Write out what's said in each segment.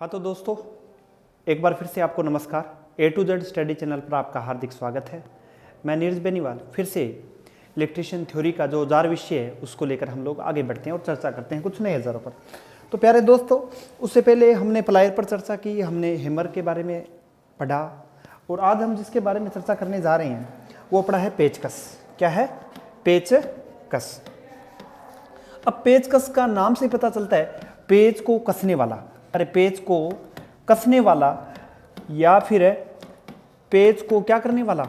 हाँ तो दोस्तों, एक बार फिर से आपको नमस्कार। ए टू जेड स्टडी चैनल पर आपका हार्दिक स्वागत है। मैं नीरज बेनीवाल फिर से इलेक्ट्रिशियन थ्योरी का जो औजार विषय है उसको लेकर हम लोग आगे बढ़ते हैं और चर्चा करते हैं कुछ नए औजारों पर। तो प्यारे दोस्तों, उससे पहले हमने प्लायर पर चर्चा की, हमने हैमर के बारे में पढ़ा और आज हम जिसके बारे में चर्चा करने जा रहे हैं वो पढ़ा है पेचकस। क्या है? पेचकस। अब पेचकस का नाम से पता चलता है पेच को कसने वाला। अरे पेच को कसने वाला या फिर पेच को क्या करने वाला?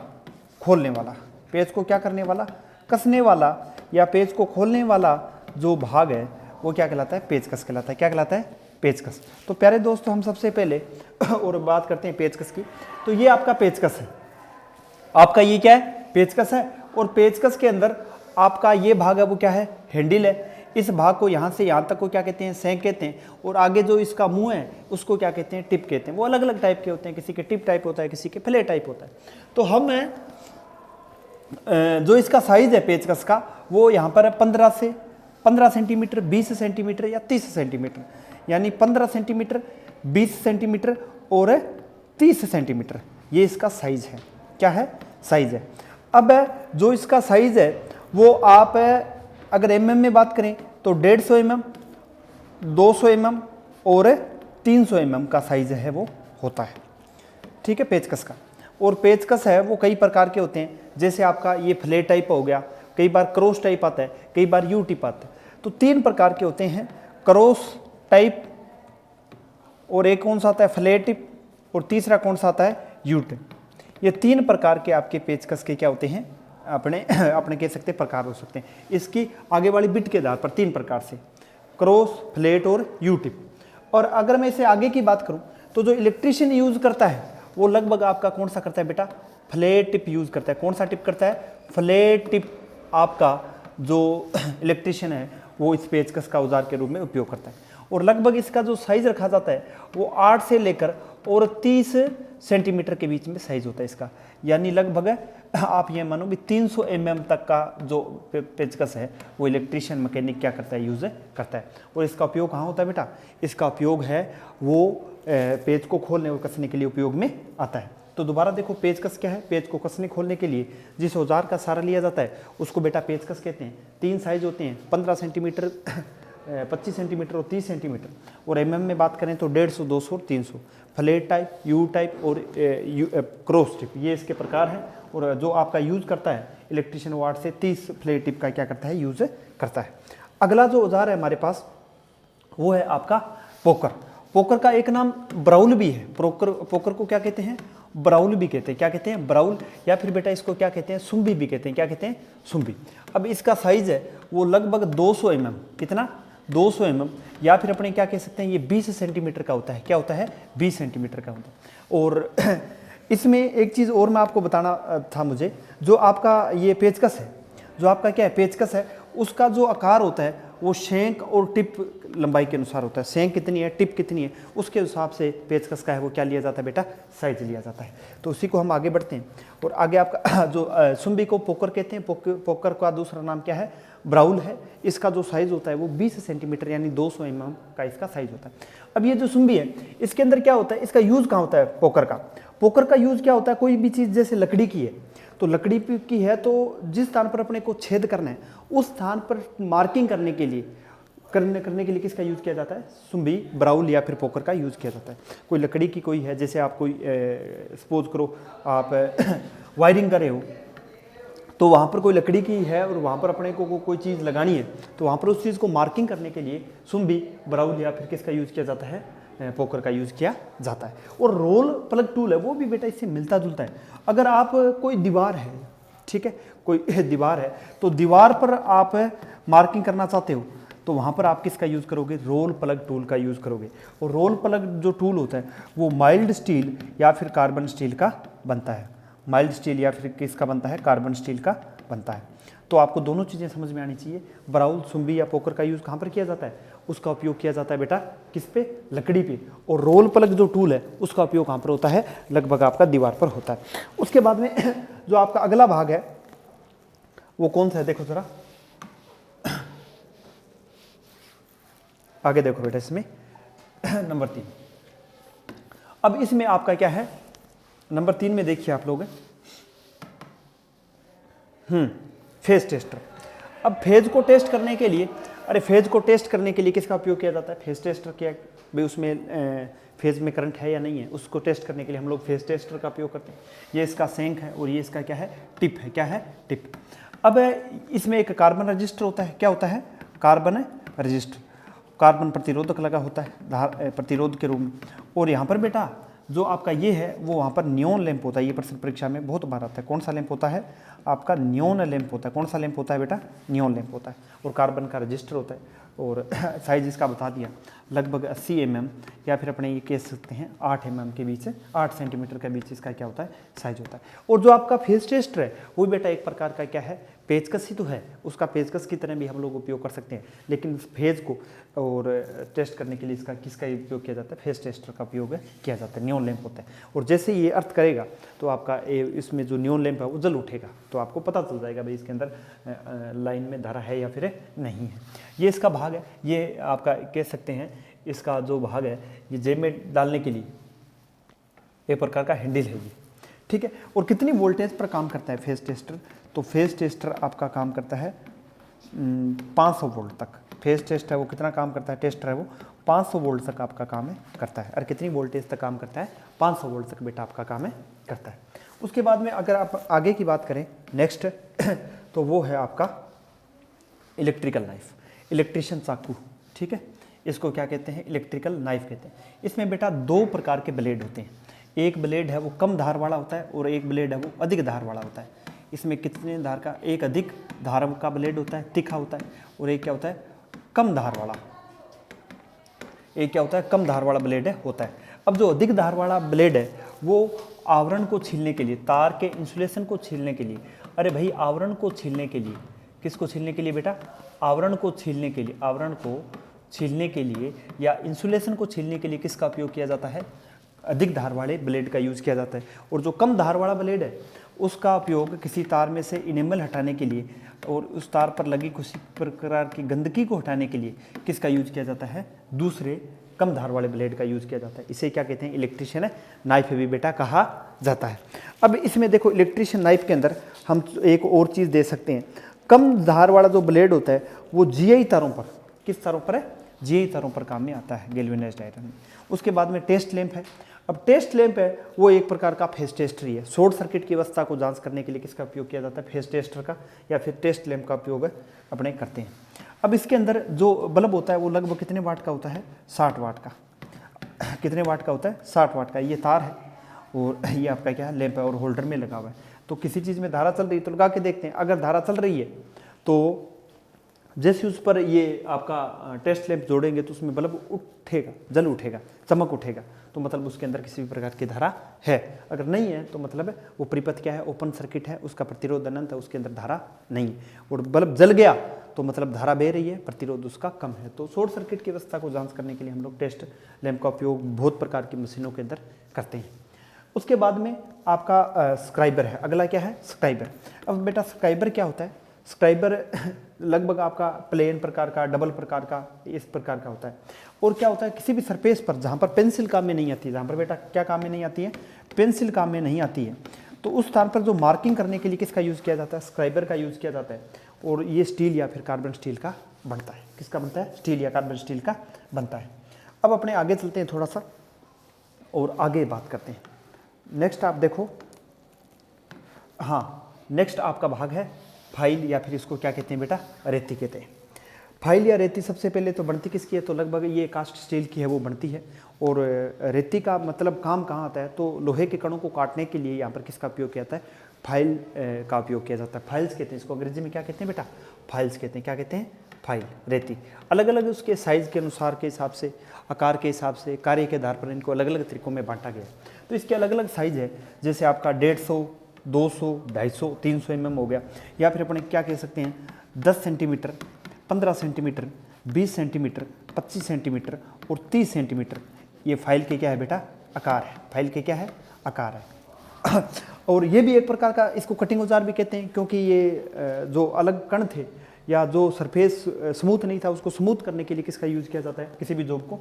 खोलने वाला। पेच को क्या करने वाला? कसने वाला या पेच को खोलने वाला जो भाग है वो क्या कहलाता है? पेचकस कहलाता है। क्या कहलाता है? पेचकस। तो प्यारे दोस्तों, हम सबसे पहले और बात करते हैं पेचकस की। तो ये आपका पेचकस है। आपका ये क्या है? पेचकस है। और पेचकस के अंदर आपका ये भाग है वो क्या है? हैंडल है। इस भाग को यहाँ से यहाँ तक को क्या कहते हैं? सैंक कहते हैं। और आगे जो इसका मुंह है उसको क्या कहते हैं? टिप कहते हैं। वो अलग अलग टाइप के होते हैं, किसी के टिप टाइप होता है, किसी के फ्लेट टाइप होता है। तो हम जो इसका साइज है पेचकस का वो यहाँ पर है 15 सेंटीमीटर, 20 सेंटीमीटर या 30 सेंटीमीटर। यानी 15 सेंटीमीटर, 20 सेंटीमीटर और 30 सेंटीमीटर ये इसका साइज है। क्या है? साइज है। अब जो इसका साइज है वो आप अगर एमएम में बात करें तो 150 एमएम, 200 एमएम और 300 एमएम का साइज है वो होता है। ठीक है, पेचकस का। और पेचकस है वो कई प्रकार के होते हैं। जैसे आपका ये फ्लेट टाइप हो गया, कई बार क्रॉस टाइप आता है, कई बार यू टिप आता है। तो 3 प्रकार के होते हैं, क्रॉस टाइप, और एक कौन सा आता है? फ्लेट टिप, और तीसरा कौन सा आता है? You tip. ये 3 प्रकार के आपके पेचकस के क्या होते हैं? अपने कह सकते हैं प्रकार हो सकते हैं। इसकी आगे वाली बिट के आधार पर 3 प्रकार से, क्रॉस, फ्लेट और यू टिप। और अगर मैं इसे आगे की बात करूं तो जो इलेक्ट्रिशियन यूज करता है वो लगभग आपका कौन सा करता है बेटा? फ्लेट टिप यूज करता है। कौन सा टिप करता है? फ्लेट टिप आपका जो इलेक्ट्रिशियन है वो इस पेचकस का औजार के रूप में उपयोग करता है। और लगभग इसका जो साइज रखा जाता है वो 8 से लेकर और 30 सेंटीमीटर के बीच में साइज होता है इसका। यानी लगभग आप ये मानो कि 300 mm तक का जो पेचकस है वो इलेक्ट्रिशियन मैकेनिक क्या करता है? यूज़ करता है। और इसका उपयोग कहाँ होता है बेटा? इसका उपयोग है वो पेच को खोलने और कसने के लिए उपयोग में आता है। तो दोबारा देखो, पेचकस क्या है? पेच को कसने खोलने के लिए जिस औजार का सहारा लिया जाता है उसको बेटा पेचकस कहते हैं। 3 साइज होते हैं, 15 सेंटीमीटर, 25 सेंटीमीटर और 30 सेंटीमीटर। और एमएम में बात करें तो 150, 200 और 300। फ्लेट टाइप, यू टाइप और क्रॉस टिप, ये इसके प्रकार हैं। और जो आपका यूज़ करता है इलेक्ट्रिशियन वो 8 से 30 फ्लेट टिप का क्या करता है? यूज़ करता है। अगला जो औजार है हमारे पास वो है आपका पोकर। पोकर का एक नाम ब्राउल भी है। पोकर को क्या कहते हैं? ब्राउल भी कहते हैं। क्या कहते हैं? ब्राउल। या फिर बेटा इसको क्या कहते हैं? सुम्बी भी कहते हैं। क्या कहते हैं? सुम्बी। अब इसका साइज है वो लगभग 200 mm। कितना? 200 mm। या फिर अपने क्या कह सकते हैं, ये 20 सेंटीमीटर का होता है। क्या होता है? 20 सेंटीमीटर का होता है। और इसमें एक चीज़ और मैं आपको बताना था मुझे, जो आपका ये पेचकस है, जो आपका क्या है? पेचकस है, उसका जो आकार होता है वो शैंक और टिप लंबाई के अनुसार होता है। शैंक कितनी है, टिप कितनी है, उसके हिसाब से पेचकस का है वो क्या लिया जाता है बेटा? साइज लिया जाता है। तो उसी को हम आगे बढ़ते हैं। और आगे आपका जो सुम्बी को पोकर कहते हैं। पोकर का दूसरा नाम क्या है? ब्राउल है। इसका जो साइज होता है वो 20 सेंटीमीटर यानी 200 mm का इसका साइज होता है। अब ये जो सुम्बी है इसके अंदर क्या होता है? इसका यूज़ कहाँ होता है? पोकर का। पोकर का यूज़ क्या होता है? कोई भी चीज़ जैसे लकड़ी की है तो लकड़ी की है तो जिस स्थान पर अपने को छेद करना है उस स्थान पर मार्किंग करने के लिए किसका यूज़ किया जाता है? सुम्बी, ब्राउल या फिर पोकर का यूज़ किया जाता है। कोई लकड़ी की कोई है, जैसे आप कोई सपोज करो आप वायरिंग कर रहे हो तो वहाँ पर कोई लकड़ी की है और वहाँ पर अपने को कोई चीज़ लगानी है तो वहाँ पर उस चीज़ को मार्किंग करने के लिए सुम्बी, ब्राउल या फिर किसका यूज़ किया जाता है? पोकर का यूज़ किया जाता है। और रोल प्लग टूल है वो भी बेटा इससे मिलता जुलता है। अगर आप कोई दीवार है, ठीक है, कोई दीवार है तो दीवार पर आप मार्किंग करना चाहते हो तो वहाँ पर आप किसका यूज़ करोगे? रोल प्लग टूल का यूज़ करोगे। और रोल प्लग जो टूल होता है वो माइल्ड स्टील या फिर कार्बन स्टील का बनता है। माइल्ड स्टील या फिर किसका बनता है? कार्बन स्टील का बनता है। तो आपको दोनों चीज़ें समझ में आनी चाहिए। ब्राउल, सुम्बी या पोकर का यूज़ कहाँ पर किया जाता है? उसका उपयोग किया जाता है बेटा किस पे? लकड़ी पे। और रोल प्लग जो टूल है उसका उपयोग कहाँ पर होता है? लगभग आपका दीवार पर होता है। उसके बाद में जो आपका अगला भाग है वो कौन सा है? देखो जरा आगे देखो बेटा, इसमें नंबर 3 अब इसमें आपका क्या है, नंबर 3 में देखिए आप लोग, फेज टेस्टर। अब फेज को टेस्ट करने के लिए, फेज को टेस्ट करने के लिए किसका उपयोग किया जाता है, फेज टेस्टर। क्या भाई उसमें फेज में करंट है या नहीं है, उसको टेस्ट करने के लिए हम लोग फेज टेस्टर का उपयोग करते हैं। ये इसका सेंक है और ये इसका क्या है, टिप है। क्या है, टिप। अब इसमें एक कार्बन रजिस्टर होता है। क्या होता है, कार्बन रजिस्टर। कार्बन प्रतिरोधक लगा होता है प्रतिरोध के रूप में। और यहाँ पर बेटा जो आपका ये है वो वहाँ पर नियोन लैंप होता है। ये प्रश्न परीक्षा में बहुत बार आता है। कौन सा लैंप होता है आपका, नियोन लैंप होता है। कौन सा लैंप होता है बेटा, नियोन लैंप होता है। और कार्बन का रजिस्टर होता है। और साइज इसका बता दिया, लगभग 80 mm या फिर अपने ये कह सकते हैं 8 mm के बीच, 8 सेंटीमीटर के बीच इसका क्या होता है, साइज होता है। और जो आपका फेज टेस्टर है वो बेटा एक प्रकार का क्या है, पेचकस ही तो है। उसका पेचकस की तरह भी हम लोग उपयोग कर सकते हैं, लेकिन फेज को और टेस्ट करने के लिए इसका किसका उपयोग किया जाता है, फेज टेस्टर का उपयोग किया जाता है। नियोन लैंप होता है। और जैसे ये अर्थ करेगा तो आपका इसमें जो नियोन लैंप है वो जल उठेगा, तो आपको पता चल जाएगा भाई इसके अंदर लाइन में धारा है या फिर नहीं है। ये इसका भाग है। ये आपका कह सकते हैं इसका जो भाग है ये जेब में डालने के लिए एक प्रकार का हैंडल है ये, ठीक है। और कितनी वोल्टेज पर काम करता है फेज टेस्टर, तो फेज टेस्टर आपका काम करता है 500 वोल्ट तक। फेज टेस्ट है वो कितना काम करता है, टेस्टर है वो 500 वोल्ट तक आपका काम है करता है। और कितनी वोल्टेज तक काम करता है, 500 वोल्ट तक बेटा आपका काम है करता है। उसके बाद में अगर आप आगे की बात करें नेक्स्ट तो वो है आपका इलेक्ट्रिकल नाइफ, इलेक्ट्रिशियन चाकू, ठीक है। इसको क्या कहते हैं, इलेक्ट्रिकल नाइफ कहते हैं। इसमें बेटा 2 प्रकार के ब्लेड होते हैं। एक ब्लेड है वो कम धार वाला होता है और एक ब्लेड है वो अधिक धार वाला होता है। इसमें कितने धार का, एक अधिक धार का ब्लेड होता है, तीखा होता है, और एक क्या होता है, कम धार वाला। एक क्या होता है, कम धार वाला ब्लेड होता है। अब जो अधिक धार वाला ब्लेड है वो आवरण को छीलने के लिए, तार के इंसुलेशन को छीलने के लिए, अरे भाई आवरण को छीलने के लिए, किसको छीलने के लिए बेटा, आवरण को छीलने के लिए, आवरण को छीलने के लिए या इंसुलेशन को छीलने के लिए किसका उपयोग किया जाता है, अधिक धार वाले ब्लेड का यूज किया जाता है। और जो कम धार वाला ब्लेड है उसका उपयोग किसी तार में से इनेमल हटाने के लिए और उस तार पर लगी किसी प्रकार की गंदगी को हटाने के लिए किसका यूज किया जाता है, दूसरे कम धार वाले ब्लेड का यूज किया जाता है। इसे क्या कहते हैं, इलेक्ट्रिशियन नाइफ भी बेटा कहा जाता है। अब इसमें देखो इलेक्ट्रिशियन नाइफ के अंदर हम एक और चीज़ दे सकते हैं। कम धार वाला जो ब्लेड होता है वो जीआई तारों पर, किस तारों पर है, जीआई तारों पर काम में आता है गैल्वेनाइज्ड आयरन में। उसके बाद में टेस्ट लैंप है। अब टेस्ट लैंप है वो एक प्रकार का फेज टेस्टर ही है। शॉर्ट सर्किट की अवस्था को जांच करने के लिए किसका उपयोग किया जाता है, फेज टेस्टर का या फिर टेस्ट लैंप का उपयोग अपने करते हैं। अब इसके अंदर जो बल्ब होता है वो लगभग कितने वाट का होता है, 60 वाट का। कितने वाट का होता है, 60 वाट का। ये तार है और ये आपका क्या है, लैंप है और होल्डर में लगा हुआ है। तो किसी चीज़ में धारा चल रही है तो लगा के देखते हैं, अगर धारा चल रही है तो जैसे उस पर ये आपका टेस्ट लैंप जोड़ेंगे तो उसमें बल्ब उठेगा, जल उठेगा, चमक उठेगा, तो मतलब उसके अंदर किसी भी प्रकार की धारा है। अगर नहीं है तो मतलब वो परिपथ क्या है, ओपन सर्किट है, उसका प्रतिरोध अनंत है, उसके अंदर धारा नहीं है। और बल्ब जल गया तो मतलब धारा बह रही है, प्रतिरोध उसका कम है। तो शॉर्ट सर्किट की अवस्था को जांच करने के लिए हम लोग टेस्ट लैंप का उपयोग बहुत प्रकार की मशीनों के अंदर करते हैं। उसके बाद में आपका स्क्राइबर है। अगला क्या है, स्क्राइबर। अब बेटा स्क्राइबर क्या होता है, स्क्राइबर लगभग आपका प्लेन प्रकार का, डबल प्रकार का, इस प्रकार का होता है। और क्या होता है, किसी भी सरफेस पर जहाँ पर पेंसिल काम में नहीं आती है, जहाँ पर बेटा क्या काम में नहीं आती है, पेंसिल काम में नहीं आती है, तो उस स्थान पर जो मार्किंग करने के लिए किसका यूज़ किया जाता है, स्क्राइबर का यूज़ किया जाता है। और ये स्टील या फिर कार्बन स्टील का बनता है। किसका बनता है, स्टील या कार्बन स्टील का बनता है। अब अपने आगे चलते हैं थोड़ा सा और आगे बात करते हैं। नेक्स्ट आप देखो, हाँ नेक्स्ट आपका भाग है फाइल या फिर इसको क्या कहते हैं बेटा, रेती कहते हैं। फाइल या रेती सबसे पहले तो बनती किसकी है, तो लगभग ये कास्ट स्टील की है, वो बनती है। और रेती का मतलब काम कहाँ आता है, तो लोहे के कणों को काटने के लिए यहाँ पर किसका उपयोग किया जाता है, फाइल का उपयोग किया जाता है। फाइल्स कहते हैं इसको, अंग्रेजी में क्या कहते हैं बेटा, फाइल्स कहते हैं। क्या कहते हैं, फाइल। रेती अलग अलग उसके साइज़ के अनुसार के हिसाब से, आकार के हिसाब से, कार्य के आधार पर इनको अलग अलग तरीकों में बांटा गया। तो इसके अलग अलग साइज़ है, जैसे आपका 150, 200, 250, 300 mm हो गया, या फिर अपने क्या कह सकते हैं 10 सेंटीमीटर, 15 सेंटीमीटर, 20 सेंटीमीटर, 25 सेंटीमीटर और 30 सेंटीमीटर। ये फाइल के क्या है बेटा, आकार है। फाइल के क्या है, आकार है। और ये भी एक प्रकार का, इसको कटिंग औजार भी कहते हैं, क्योंकि ये जो अलग कण थे या जो सरफेस स्मूथ नहीं था उसको स्मूथ करने के लिए किसका यूज़ किया जाता है, किसी भी जॉब को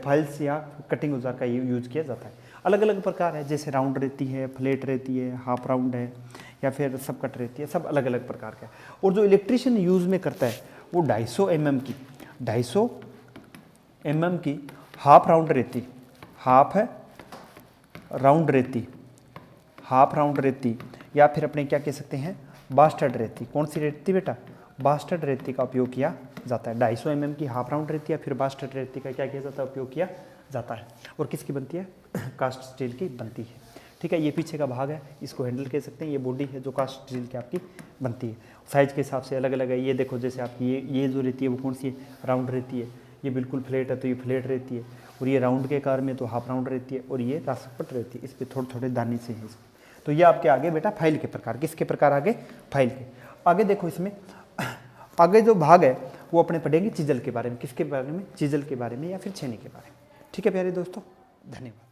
फाइल्स या कटिंग औजार का यूज़ किया जाता है। अलग अलग प्रकार है, जैसे राउंड रहती है, फ्लैट रहती है, हाफ राउंड है, या फिर सब कट रहती है, सब अलग अलग प्रकार का है। और जो इलेक्ट्रिशियन यूज़ में करता है वो 250 mm की हाफ राउंड रहती, हाफ राउंड रहती, या फिर अपने क्या कह सकते हैं बास्टर्ड रेती। कौन सी रेती बेटा, बास्टर्ड रेती का उपयोग किया जाता है। 250 mm की हाफ राउंड रेती या फिर बास्टर्ड रेती का क्या किया जाता है, उपयोग किया जाता है। और किसकी बनती है, कास्ट स्टील की बनती है। ठीक है, ये पीछे का भाग है, इसको हैंडल कह सकते हैं, ये बॉडी है जो कास्ट स्टील की आपकी बनती है। साइज के हिसाब से अलग अलग है। ये देखो जैसे आपकी ये जो रहती है वो कौन सी है, राउंड रहती है। ये बिल्कुल फ्लैट है तो ये फ्लैट रहती है, और ये राउंड के कार में तो हाफ राउंड रहती है, और ये रासपट रहती है, इस पर थोड़े थोड़े दाने से है। तो ये आपके आगे बेटा फाइल के प्रकार, किसके प्रकार आगे, फाइल के। आगे देखो इसमें आगे जो भाग है वो अपने पढ़ेंगे चीजल के बारे में। किसके बारे में, चीजल के बारे में या फिर छेनी के बारे में। ठीक है प्यारे दोस्तों, धन्यवाद।